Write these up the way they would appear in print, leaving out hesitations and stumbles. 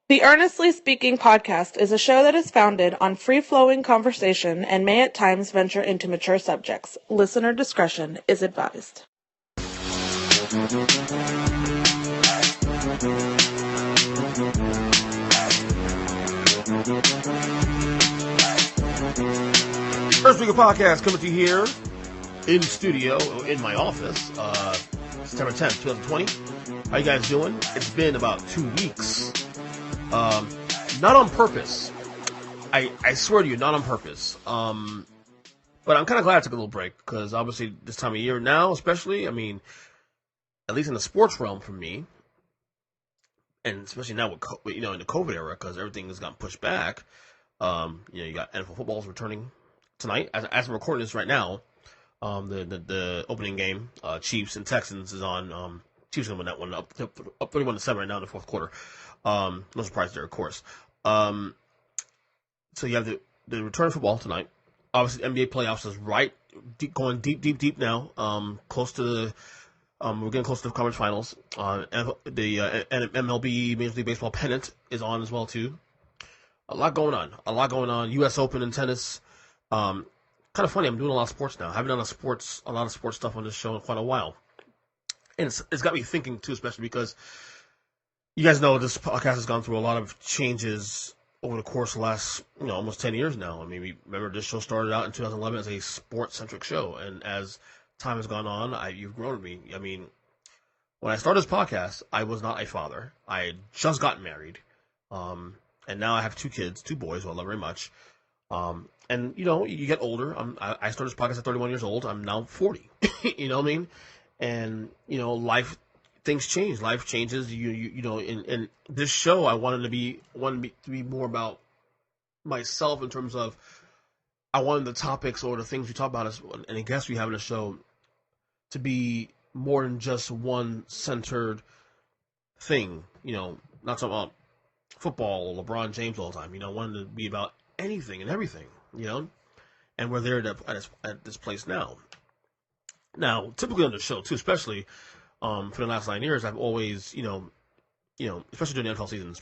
The Earnestly Speaking podcast is a show that is founded on free-flowing conversation and may at times venture into mature subjects. Listener discretion is advised. Earnestly podcast coming to you here in studio, in my office, September 10th, 2020. How you guys doing? It's been about 2 weeks. Not on purpose. I swear to you, not on purpose. But I'm kind of glad I took a little break, because obviously this time of year now, especially, I mean, at least in the sports realm for me, and especially now with in the COVID era, because everything has gotten pushed back. You got NFL football's returning tonight. As I'm recording this right now, the opening game, Chiefs and Texans, is on. Chiefs are going to win that one, up 31-7 right now in the fourth quarter. No surprise there, of course. So you have the return of football tonight. Obviously, NBA playoffs is going deep now. Close to the. We're getting close to the conference finals. The MLB Major League Baseball pennant is on as well too. A lot going on. U.S. Open and tennis. Kind of funny. I'm doing a lot of sports now. I haven't done a lot of sports stuff on this show in quite a while, and it's got me thinking too, especially because you guys know this podcast has gone through a lot of changes over the course of the last almost 10 years now. I mean, remember this show started out in 2011 as a sports-centric show, and as time has gone on, you've grown with me. I mean, when I started this podcast, I was not a father. I had just gotten married. And now I have 2 kids, 2 boys, who I love very much. And, you get older. I started this podcast at 31 years old. I'm now 40. You know what I mean? And, things change. Life changes. In this show, I wanted to be more about myself in terms of I wanted the topics or the things we talk about and the guests we have in the show to be more than just one centered thing. Not talking about football or LeBron James all the time. I wanted to be about anything and everything, and we're there at this place now. Now, typically on the show too, especially for the last 9 years, I've always, especially during the NFL season,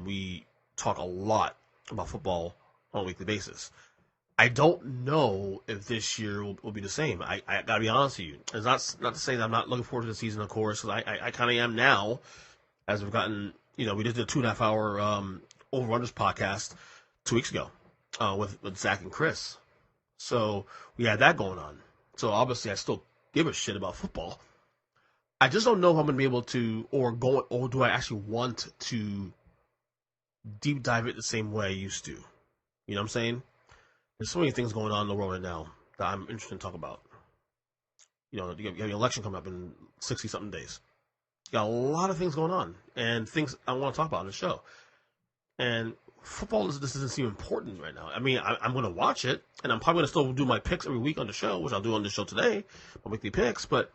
we talk a lot about football on a weekly basis. I don't know if this year will be the same. I gotta be honest with you. It's not to say that I'm not looking forward to the season, of course, because I kind of am now, as we've gotten. We did the 2.5 hour Over-Unders podcast 2 weeks ago with Zach and Chris. So we had that going on. So obviously I still give a shit about football. I just don't know if I'm going to be able to, or do I actually want to deep dive it the same way I used to? You know what I'm saying? There's so many things going on in the world right now that I'm interested in talking about. You have the election coming up in 60-something days. Got a lot of things going on and things I want to talk about on the show. And football, this doesn't seem important right now. I mean, I'm going to watch it, and I'm probably going to still do my picks every week on the show, which I'll do on the show today, my weekly picks. But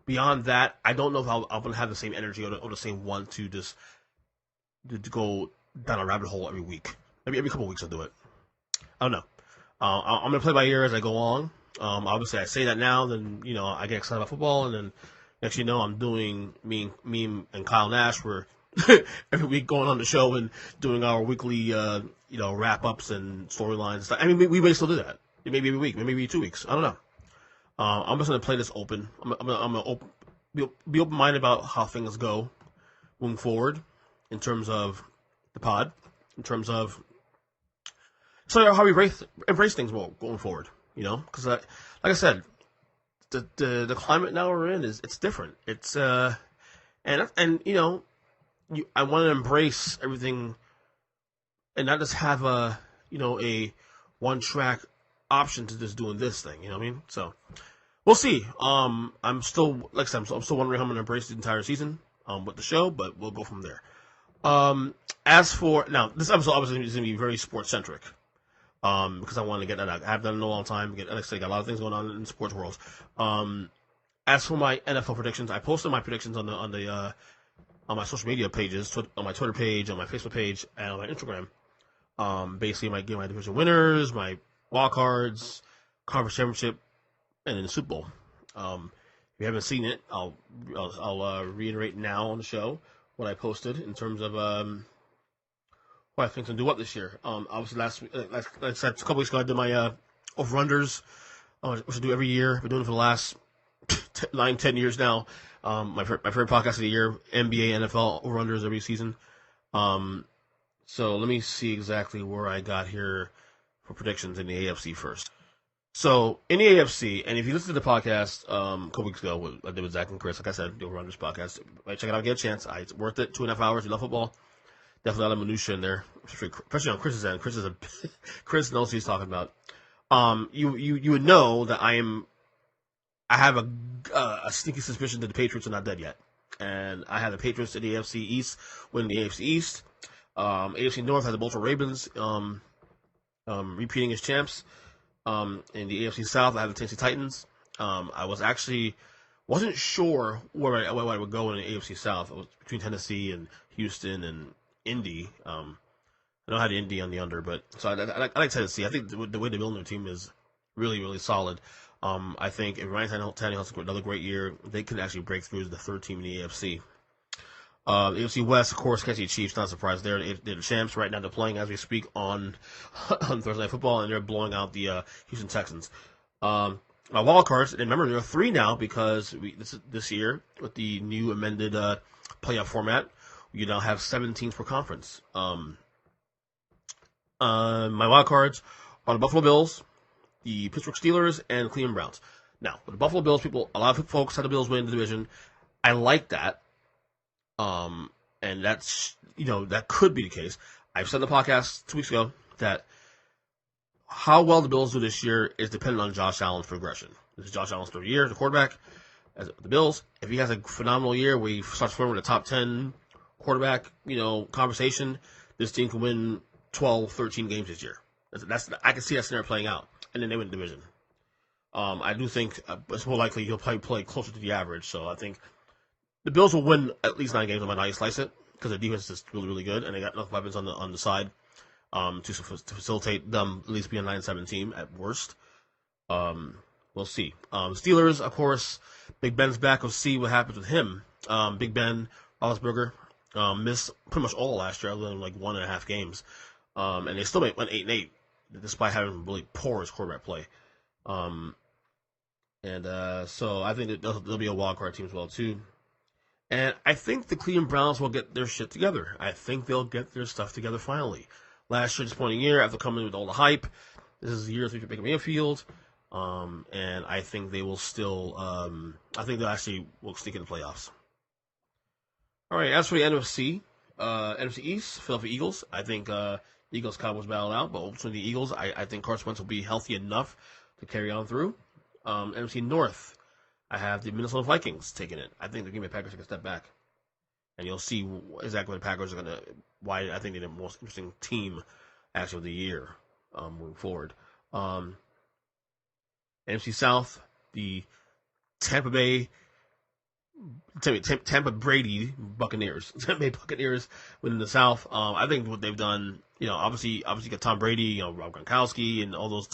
beyond that, I don't know if I'm going to have the same energy or the same want to just to go down a rabbit hole every week. Maybe every couple of weeks I'll do it. I don't know. I'm going to play by ear as I go along. Obviously, I say that now, then, I get excited about football, and then next I'm doing, me and Kyle Nash, we're every week going on the show and doing our weekly, wrap-ups and storylines. I mean, we may still do that. Maybe every week, maybe 2 weeks. I don't know. I'm just going to play this open. I'm going to be open-minded about how things go moving forward in terms of the pod, in terms of how we embrace things more going forward, because like I said, the climate now we're in it's different. It's I want to embrace everything and not just have a one track option to just doing this thing. You know what I mean? So we'll see. I'm still I'm still wondering how I'm going to embrace the entire season with the show, but we'll go from there. As for now, this episode obviously is going to be very sports centric. Because I want to get that out. I have done it in a long time. Like I said, got a lot of things going on in the sports world. As for my NFL predictions, I posted my predictions on my social media pages, on my Twitter page, on my Facebook page, and on my Instagram. Basically, my division winners, my wild cards, conference championship, and then the Super Bowl. If you haven't seen it, I'll reiterate now on the show what I posted in terms of who I think can do what this year. Obviously, like I said, a couple weeks ago, I did my over-unders, which I do every year. I've been doing it for the last 9, 10 years now. My favorite podcast of the year, NBA, NFL over-unders every season. So let me see exactly where I got here for predictions in the AFC first. So in the AFC, and if you listen to the podcast a couple weeks ago, I did with Zach and Chris, like I said, the over-unders podcast, check it out, get a chance. It's worth it. 2.5 hours. You love football. Definitely a lot of minutia in there, especially on Chris's end. Chris knows what he's talking about. You would know that I have a sneaky suspicion that the Patriots are not dead yet, and I have the Patriots in the AFC East winning the AFC East. AFC North has the Baltimore Ravens repeating as champs. In the AFC South, I have the Tennessee Titans. I wasn't sure where I would go in the AFC South. It was between Tennessee and Houston and Indy. I know I had Indy on the under, but so I like Tennessee. I think the way they build their team is really, really solid. I think if Ryan Tannehill has another great year, they could actually break through as the third team in the AFC. AFC West, of course, Kansas City Chiefs, not surprised. They're the champs right now. They're playing as we speak on Thursday Night Football, and they're blowing out the Houston Texans. My wild cards, and remember, there are 3 now because this year, with the new amended playoff format, you now have 7 teams per conference. My wild cards are the Buffalo Bills, the Pittsburgh Steelers, and Cleveland Browns. Now, with the Buffalo Bills, a lot of folks had the Bills win the division. I like that. And that's, that could be the case. I've said in the podcast 2 weeks ago that how well the Bills do this year is dependent on Josh Allen's progression. This is Josh Allen's third year, the quarterback, as the Bills. If he has a phenomenal year where he starts forming the top 10 quarterback, conversation, this team can win 12, 13 games this year. I can see that scenario playing out, and then they win the division. I do think it's more likely he'll play closer to the average, so I think the Bills will win at least 9 games on how you slice it, because their defense is really, really good, and they got enough weapons on the side to facilitate them at least being a 9-7 team at worst. We'll see. Steelers, of course, Big Ben's back. We'll see what happens with him. Big Ben Roethlisberger missed pretty much all last year, other than like 1.5 games, and they still went 8-8 despite having really poor quarterback play. So I think that there'll be a wild card team as well too. And I think the Cleveland Browns will get their shit together. I think they'll get their stuff together finally. Last year, disappointing year after coming in with all the hype. This is the year for Baker Mayfield. And I think they will still, I think they actually will sneak in the playoffs. All right, as for the NFC East, Philadelphia Eagles. I think Eagles Cowboys battle out, but ultimately the Eagles, I think Carson Wentz will be healthy enough to carry on through. NFC North. I have the Minnesota Vikings taking it. I think the Green Bay Packers are going to step back. And you'll see exactly what the Packers are why I think they're the most interesting team, actually, of the year moving forward. NFC South, the Tampa Brady Buccaneers. Tampa Bay Buccaneers within the South. I think what they've done, obviously got Tom Brady, Rob Gronkowski, and all those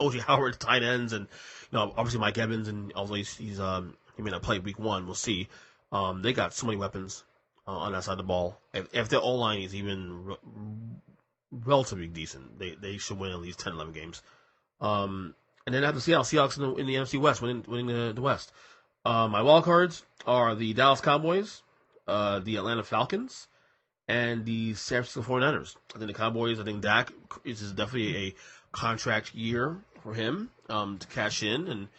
O.J. Howard tight ends, and obviously Mike Evans, and although he may not play week 1, we'll see. They got so many weapons on that side of the ball. If their O-line is even relatively decent, they should win at least 10, 11 games. And then I have the Seahawks in the NFC West, winning the West. My wild cards are the Dallas Cowboys, the Atlanta Falcons, and the San Francisco 49ers. I think the Cowboys, Dak is definitely a contract year for him to cash in, and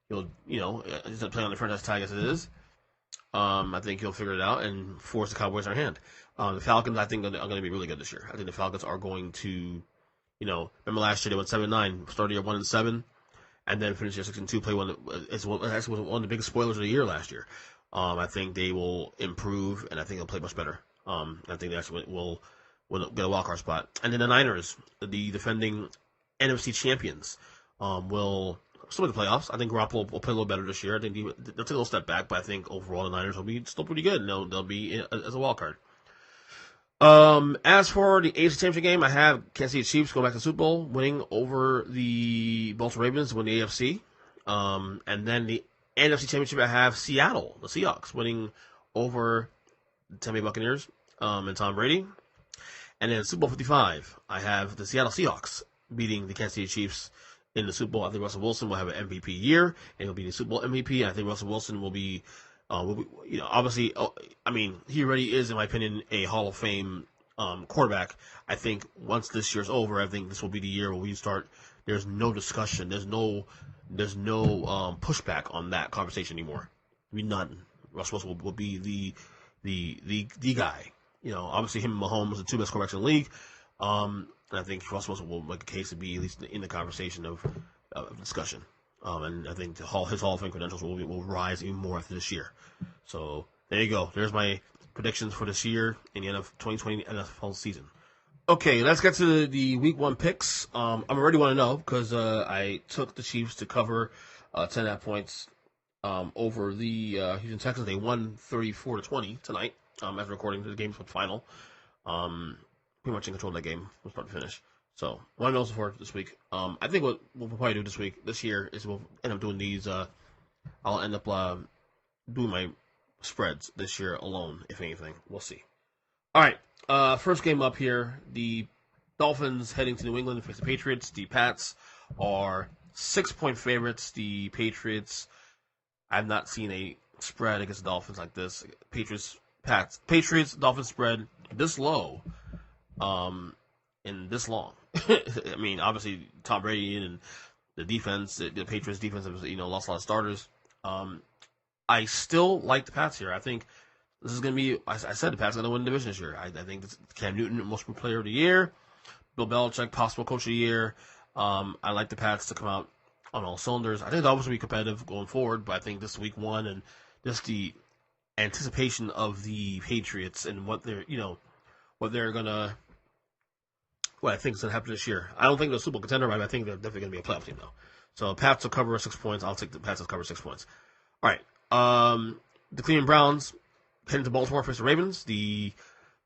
he's not playing on the franchise tag as it is. I think he'll figure it out and force the Cowboys in our hand. The Falcons, I think, are going to be really good this year. I think the Falcons are going to, remember last year they went 7-9, started year 1-7, and then finished year 6-2. Play actually one of the biggest spoilers of the year last year. I think they will improve, and I think they'll play much better. I think they actually will get a wildcard spot. And then the Niners, the defending NFC champions, will still make the playoffs. I think Garoppolo will play a little better this year. I think they'll take a little step back, but I think overall the Niners will be still pretty good, and they'll be as a wild card. As for the AFC Championship game, I have Kansas City Chiefs going back to the Super Bowl, winning over the Baltimore Ravens to win the AFC. And then the NFC Championship, I have Seattle, the Seahawks, winning over the Tampa Bay Buccaneers and Tom Brady. And then Super Bowl 55, I have the Seattle Seahawks beating the Kansas City Chiefs in the Super Bowl. I think Russell Wilson will have an MVP year, and he'll be the Super Bowl MVP. And I think Russell Wilson will be, obviously, I mean, he already is, in my opinion, a Hall of Fame quarterback. I think once this year's over, I think this will be the year where we start. There's no discussion. There's no pushback on that conversation anymore. I mean, none. Russell Wilson will be the guy. Obviously him and Mahomes are the two best quarterbacks in the league. And I think Russell Wilson will make a case to be at least in the conversation of discussion. And I think his Hall of Fame credentials will rise even more after this year. So there you go. There's my predictions for this year in the 2020 NFL season. Okay, let's get to the Week 1 picks. I already want to know because I took the Chiefs to cover 10.5 points over the Houston Texans. They won 34-20 tonight. After recording the game's final, pretty much in control of that game from start to finish. So, want to know for this week. I think what we'll probably do this year, is we'll end up doing these. I'll end up doing my spreads this year alone, if anything. We'll see. All right, first game up here: the Dolphins heading to New England to face the Patriots. The Pats are 6-point favorites. The Patriots, I've not seen a spread against the Dolphins like this. Patriots, Dolphins spread this low, and this long. I mean, obviously Tom Brady and the defense, the Patriots defense, lost a lot of starters. I still like the Pats here. I think this is going to be. I said the Pats are going to win the division this year. I think this Cam Newton, most improved player of the year, Bill Belichick, possible coach of the year. I like the Pats to come out on all cylinders. I think the Dolphins will be competitive going forward, but I think this week 1 and just the anticipation of the Patriots and what I think is going to happen this year. I don't think they're a Super Bowl contender, but I think they're definitely going to be a playoff team, though. So Pats will cover 6 points. I'll take the Pats to cover 6 points. All right. The Cleveland Browns heading to Baltimore for the Ravens. The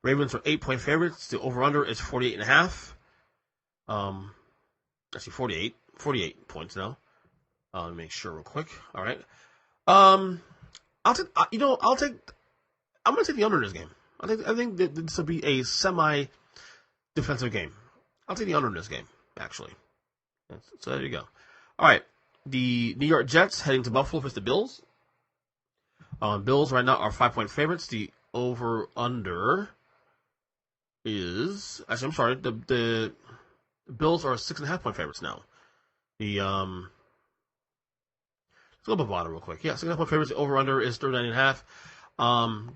Ravens are 8-point favorites. The over/under is 48.5. Actually 48 points now. Let me make sure real quick. All right. I'm going to take the under in this game. I think that this will be a semi-defensive game. I'll take the under in this game, actually. So there you go. All right. The New York Jets heading to Buffalo for the Bills. Bills right now are 5-point favorites. The over/under is... Actually, I'm sorry. The Bills are 6.5-point favorites now. Let's go above bottom real quick. Yeah, 6.5-point favorites. The over/under is 39.5.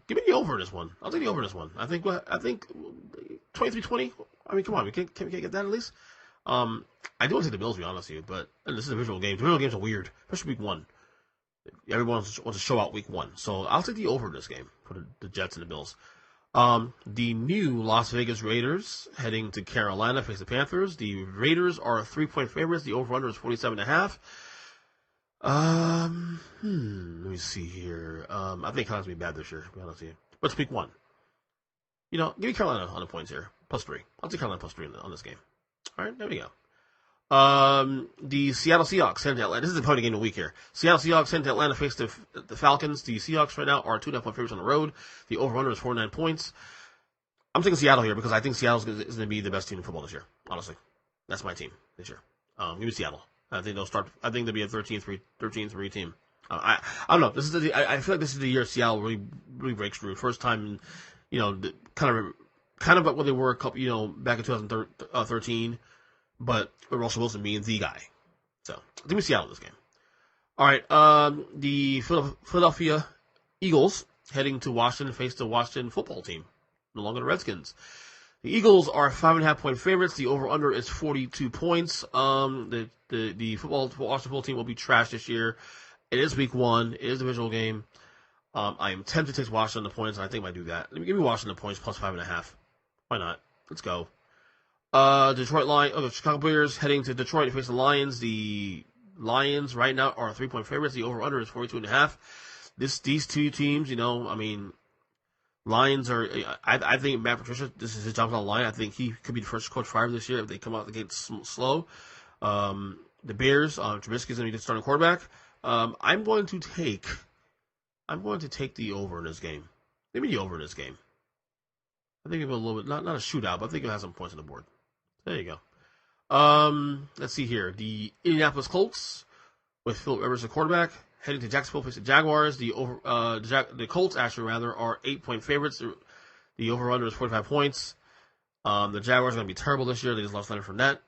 Give me the over in this one. I'll take the over in this one. I think 23-20. I mean, come on, we can't get that at least. I do want to take the Bills, to be honest with you, but this is a visual game. The visual games are weird, especially week 1. Everyone wants to show out week 1, so I'll take the over in this game for the Jets and the Bills. The new Las Vegas Raiders heading to Carolina face the Panthers. The Raiders are 3-point favorites. The over/under is 47.5. Let me see here. I think Carolina's gonna be bad this year, to be honest with you. But it's week 1. Give me Carolina on the points here. +3. I'll take Carolina +3 on this game. All right, there we go. The Seattle Seahawks heading to Atlanta. This is the point of game of the week here. Seattle Seahawks heading to Atlanta face the Falcons. The Seahawks right now are 2.5-point favorites on the road. The over/under is 49 points. I'm taking Seattle here because I think Seattle is going to be the best team in football this year. Honestly, that's my team this year. Give me Seattle. I think they'll start. I think they'll be a 13-3 team. I don't know. I feel like this is the year Seattle really breaks through. First time, kind of what they were a couple, back in 2013. But Russell Wilson being the guy. So, give me Seattle in this game. All right, the Philadelphia Eagles heading to Washington face the Washington football team, no longer the Redskins. The Eagles are 5.5-point favorites. The over/under is 42 points. The Washington football team will be trash this year. It is week 1. It is a visual game. I am tempted to take Washington the points, and I think I might do that. Let me give me Washington the points plus 5.5. Why not? Let's go. The Chicago Bears heading to Detroit to face the Lions. The Lions right now are 3-point favorites. The over/under is 42.5. These two teams, Lions are. I think Matt Patricia, this is his job on the line. I think he could be the first coach fired this year if they come out the gate slow. The Bears, Trubisky is going to be the starting quarterback. I'm going to take the over in this game. Give me the over in this game. I think it'll be a little bit, not a shootout, but I think it'll have some points on the board. There you go. Let's see here. The Indianapolis Colts with Philip Rivers, the quarterback, heading to Jacksonville, face the Jaguars. The Colts actually are 8-point favorites. The over/under is 45 points. The Jaguars are going to be terrible this year. They just lost Leonard Fournette.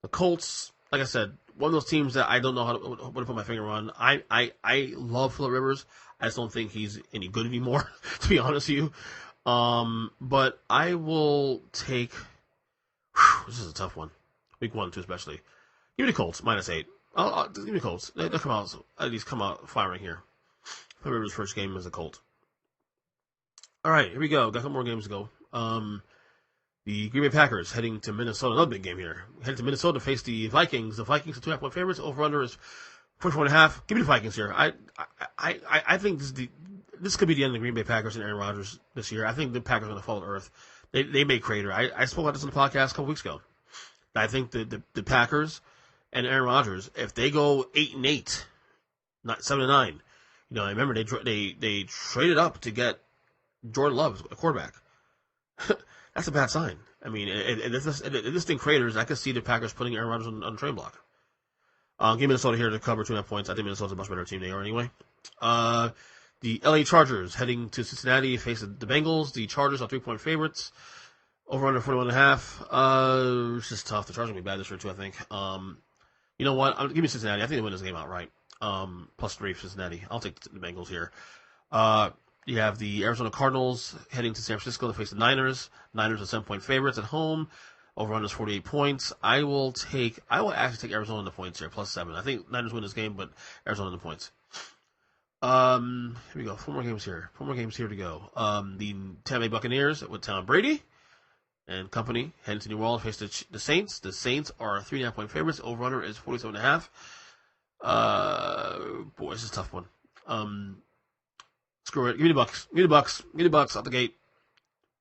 The Colts, like I said, one of those teams that I don't know what to put my finger on. I love Philip Rivers. I just don't think he's any good anymore, to be honest with you. But I will take. This is a tough one. Week 1, 2 especially. Give me the Colts, -8. Give me the Colts. They'll come out, at least come out firing here. Philip Rivers' first game as a Colt. All right, here we go. Got a couple more games to go. The Green Bay Packers heading to Minnesota. Another big game here. Heading to Minnesota to face the Vikings. The Vikings are 2.5-point favorites. Over/under is 44.5. Give me the Vikings here. I think this could be the end of the Green Bay Packers and Aaron Rodgers this year. I think the Packers are going to fall to earth. They may crater. I spoke about this on the podcast a couple weeks ago. I think the Packers and Aaron Rodgers, if they go 8-8, not 7-9, I remember they traded up to get Jordan Love as a quarterback. That's a bad sign. I mean, if this thing craters, I could see the Packers putting Aaron Rodgers on the trade block. Give Minnesota here to cover 2.5 points. I think Minnesota's a much better team than they are anyway. The LA Chargers heading to Cincinnati to face the Bengals. The Chargers are 3-point favorites. Over/under 41.5. It's just tough. The Chargers are going to be bad this year too, I think. You know what? Give me Cincinnati. I think they win this game outright. +3 for Cincinnati. I'll take the Bengals here. You have the Arizona Cardinals heading to San Francisco to face the Niners. Niners are 7-point favorites at home. Over/under is 48 points. I will actually take Arizona in the points here, +7. I think Niners win this game, but Arizona in the points. Here we go. 4 more games here. 4 more games here to go. The Tampa Bay Buccaneers with Tom Brady and company heading to New Orleans to face the Saints. The Saints are 3.5-point favorites. Over/under is 47.5. Boy, this is a tough one. Screw it. Give me the Bucks. Give me the Bucks. Give me the Bucks out the gate.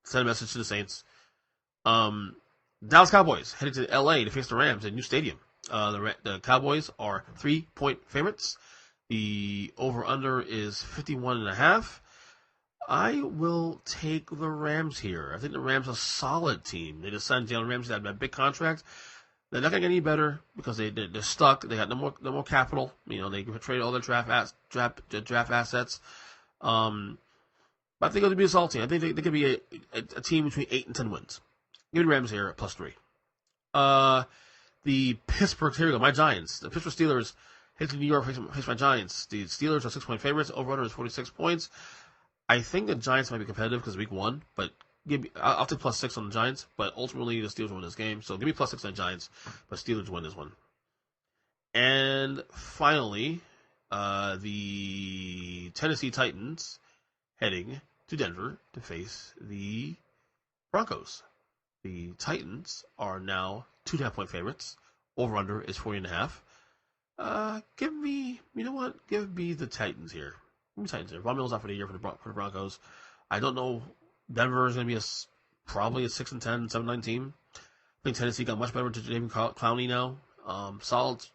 Send a message to the Saints. Dallas Cowboys headed to L.A. to face the Rams at a new stadium. The Cowboys are 3-point favorites. The over/under is 51.5. I will take the Rams here. I think the Rams are a solid team. They just signed Jalen Ramsey to that big contract. They're not going to get any better because they're stuck. They got no more capital. They traded all their draft assets. But I think it'll be a solid team. I think they could be a team between 8 and 10 wins. Give me the Rams here at +3. The Pittsburgh, here we go, my Giants. The Pittsburgh Steelers head to New York face my Giants. The Steelers are 6-point favorites. Over/under is 46 points. I think the Giants might be competitive because week 1, but I'll take +6 on the Giants. But ultimately, the Steelers win this game. So give me +6 on the Giants, but Steelers win this one. And finally, the Tennessee Titans heading to Denver to face the Broncos. The Titans are now 2.5-point favorites. Over/under is 40.5. Give me the Titans here. Give me Titans here. Von Miller's out for the year for the Broncos. I don't know. Denver is going to be probably a 6-10, 7-9 team. I think Tennessee got much better with Jadeveon Clowney now. Solid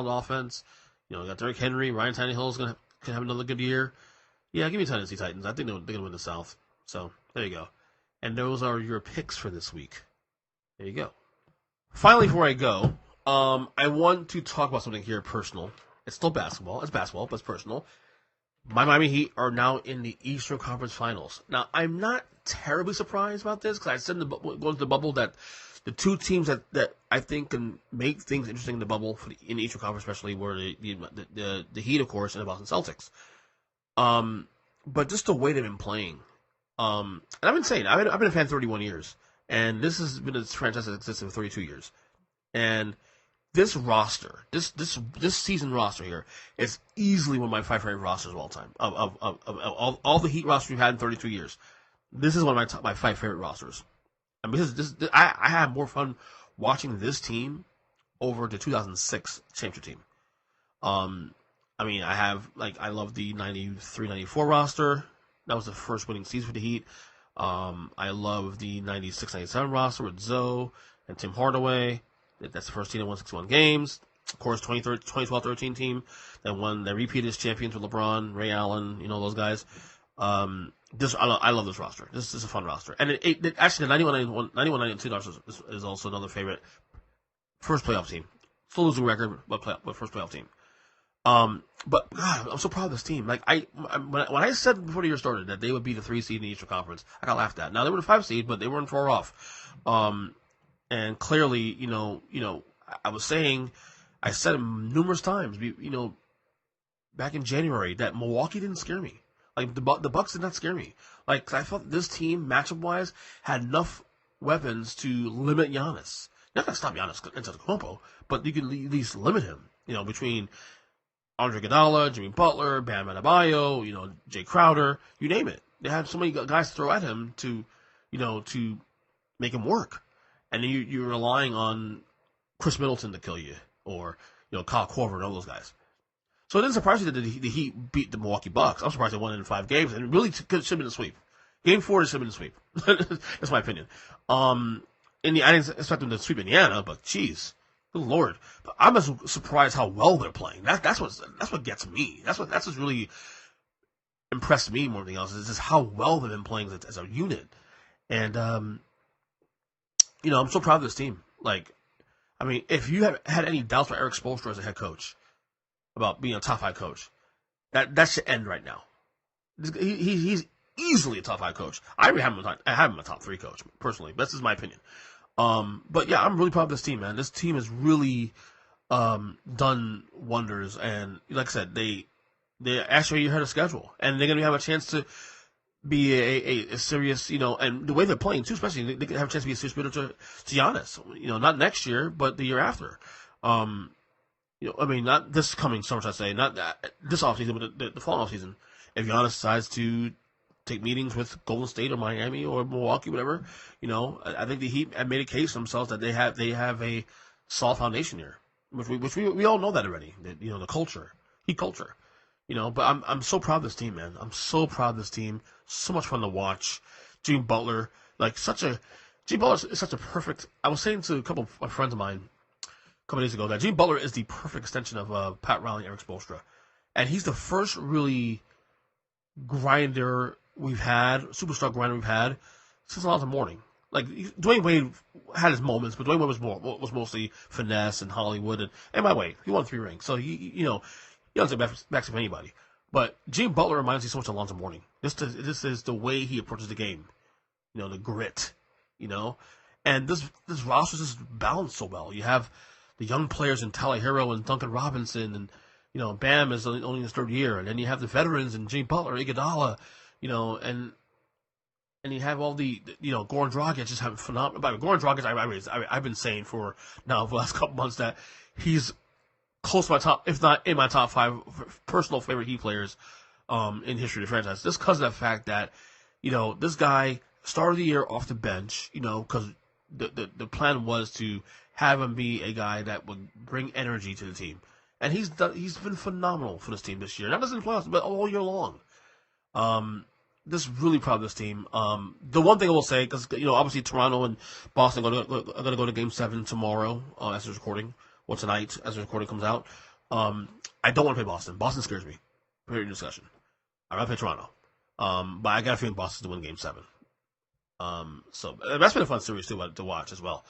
offense. You got Derrick Henry. Ryan Tannehill is going to have another good year. Yeah, give me Tennessee Titans. I think they're going to win the South. So there you go. And those are your picks for this week. There you go. Finally, before I go, I want to talk about something here personal. It's still basketball. It's basketball, but it's personal. My Miami Heat are now in the Eastern Conference Finals. Now, I'm not terribly surprised about this because I said going to the bubble that the two teams that I think can make things interesting in the bubble in the Eastern Conference, especially, were the Heat, of course, and the Boston Celtics. But just the way they've been playing. And I've been saying, I've been a fan 31 years, and this has been a franchise that existed for 32 years. And this roster, this season roster here, is easily one of my 5 favorite rosters of all time. Of all the Heat rosters we've had in 32 years, this is one of my 5 favorite rosters. And because I have more fun watching this team over the 2006 championship team. I love the 93-94 roster. That was the first winning season for the Heat. I love the 96-97 roster with Zoe and Tim Hardaway. That's the first team that won 61 games. Of course, 2012-13 team that repeated as champions with LeBron, Ray Allen, those guys. I love this roster. This is a fun roster, and actually the 91-92 roster is also another favorite first playoff team. Still losing record, but first playoff team. But God, I'm so proud of this team. Like when I said before the year started that they would be the 3 seed in the Eastern Conference, I got laughed at. Now they were the 5 seed, but they weren't far off. And clearly, I was saying, I said it numerous times, back in January, that Milwaukee didn't scare me. Like the Bucks did not scare me. Like I felt this team, matchup wise, had enough weapons to limit Giannis. Not gonna stop Giannis Antetokounmpo, but you can at least limit him. Between Andre Iguodala, Jimmy Butler, Bam Adebayo, Jay Crowder, you name it. They had so many guys to throw at him to make him work. And then you're relying on Chris Middleton to kill you, or Kyle Korver and all those guys. So it didn't surprise me that the Heat beat the Milwaukee Bucks. I'm surprised they won in 5 games, and it really should have been a sweep. Game 4 should have been a sweep. That's my opinion. I didn't expect them to sweep Indiana, but geez, good Lord! But I'm just surprised how well they're playing. That's what gets me. That's what's really impressed me more than anything else, is just how well they've been playing as a unit. And I'm so proud of this team. Like, I mean, if you have had any doubts about Eric Spoelstra as a head coach, about being a top 5 coach, that should end right now. He's easily a top 5 coach. I have him a top 3 coach personally. That's just my opinion. But yeah, I'm really proud of this team, man. This team has really done wonders, and like I said, they actually had a schedule, and they're gonna have a chance to be a serious, and the way they're playing too, especially they can have a chance to be a serious bidder to Giannis. Not next year, but the year after. Not this coming summer, I say, not this offseason, but the following offseason. If Giannis decides to take meetings with Golden State or Miami or Milwaukee, whatever, I think the Heat have made a case for themselves that they have a solid foundation here, which we all know that already. The culture, Heat culture, But I'm so proud of this team, man. I'm so proud of this team. So much fun to watch. Jimmy Butler, Jimmy Butler is such a perfect. I was saying to a couple of friends of mine a couple days ago that Jimmy Butler is the perfect extension of Pat Riley and Eric Spoelstra, and he's the first really grinder superstar grinder we've had since Alonzo Mourning. Like Dwayne Wade had his moments, but Dwayne Wade was mostly finesse and Hollywood, and by the way, he won 3 rings, so he doesn't back up anybody. But Jimmy Butler reminds me so much of Alonzo Mourning. This is the way he approaches the game, the grit, and this roster is just balanced so well. You have the young players in Tyler Hero and Duncan Robinson, and Bam is only in his 3rd year, and then you have the veterans and Jimmy Butler, Iguodala, and you have all the Goran Dragic just having phenomenal. But Goran Dragic, I've been saying for the last couple months that he's close to my top, if not in my top 5 personal favorite Heat players in history of the franchise. Just because of the fact that this guy started the year off the bench, because the plan was to have him be a guy that would bring energy to the team. And he's been phenomenal for this team this year. Not just in the playoffs, but all year long. Just really proud of this team. The one thing I will say, because obviously Toronto and Boston are going to go to Game 7 tomorrow as we're recording, or tonight as the recording comes out. I don't want to play Boston. Boston scares me. Period discussion. I'd rather play Toronto. But I got a feeling Boston's to win Game 7. So that's been a fun series too to watch as well.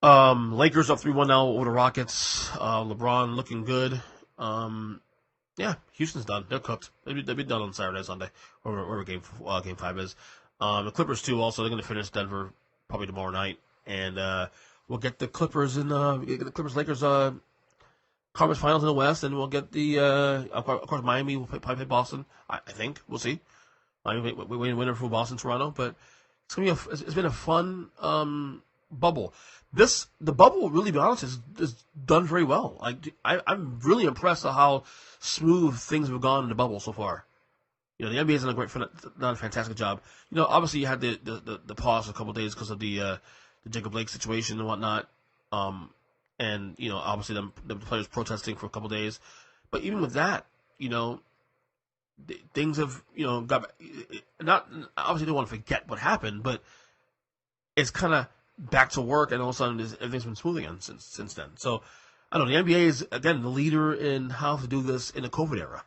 Lakers up 3-1 now over the Rockets. LeBron looking good. Yeah, Houston's done. They're cooked. They'll be done on Saturday, Sunday, wherever Game 5 is. The Clippers too. Also, they're going to finish Denver probably tomorrow night, and we'll get the Clippers Lakers conference finals in the West, and we'll get the of course Miami will probably play Boston. I think we'll see. Miami we winner for Boston, Toronto, but it's been a fun bubble. The bubble, really, to be honest, is done very well. Like I'm really impressed at how smooth things have gone in the bubble so far. The NBA's done a fantastic job. Obviously you had the pause a couple of days because of the Jacob Blake situation and whatnot. And obviously the players protesting for a couple of days. But even with that, things have got not obviously don't want to forget what happened, but it's kind of back to work, and all of a sudden everything's been smooth again since then. So I don't know. The NBA is again the leader in how to do this in the COVID era.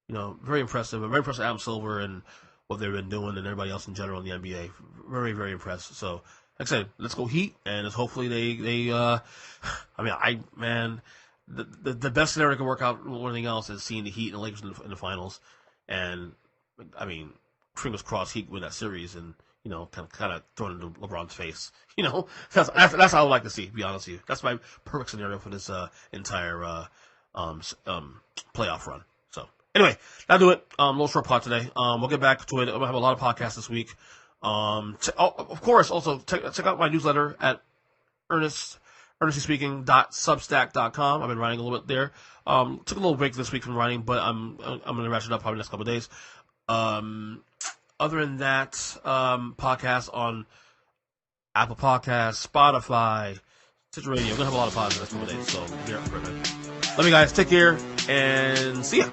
very impressive. I'm very impressed with Adam Silver and what they've been doing, and everybody else in general in the NBA. Very, very impressed. So, like I said, let's go Heat, and hopefully the best scenario that can work out more than anything else is seeing the Heat and the Lakers in the finals, and I mean, fingers crossed Heat win that series, and kind of throw it into LeBron's face. That's how I would like to see. To be honest with you, that's my perfect scenario for this entire playoff run. So anyway, that'll do it. Little short pod today. We'll get back to it. We'll have a lot of podcasts this week. Of course, also check out my newsletter at earnestlyspeaking.substack.com. I've been writing a little bit there. Took a little break this week from writing, but I'm going to ratchet it up probably the next couple of days. Other than that, podcasts on Apple Podcasts, Spotify, Stitcher Radio. We're going to have a lot of podcasts in the next couple of days, so here for it. Love you guys. Take care, and see ya.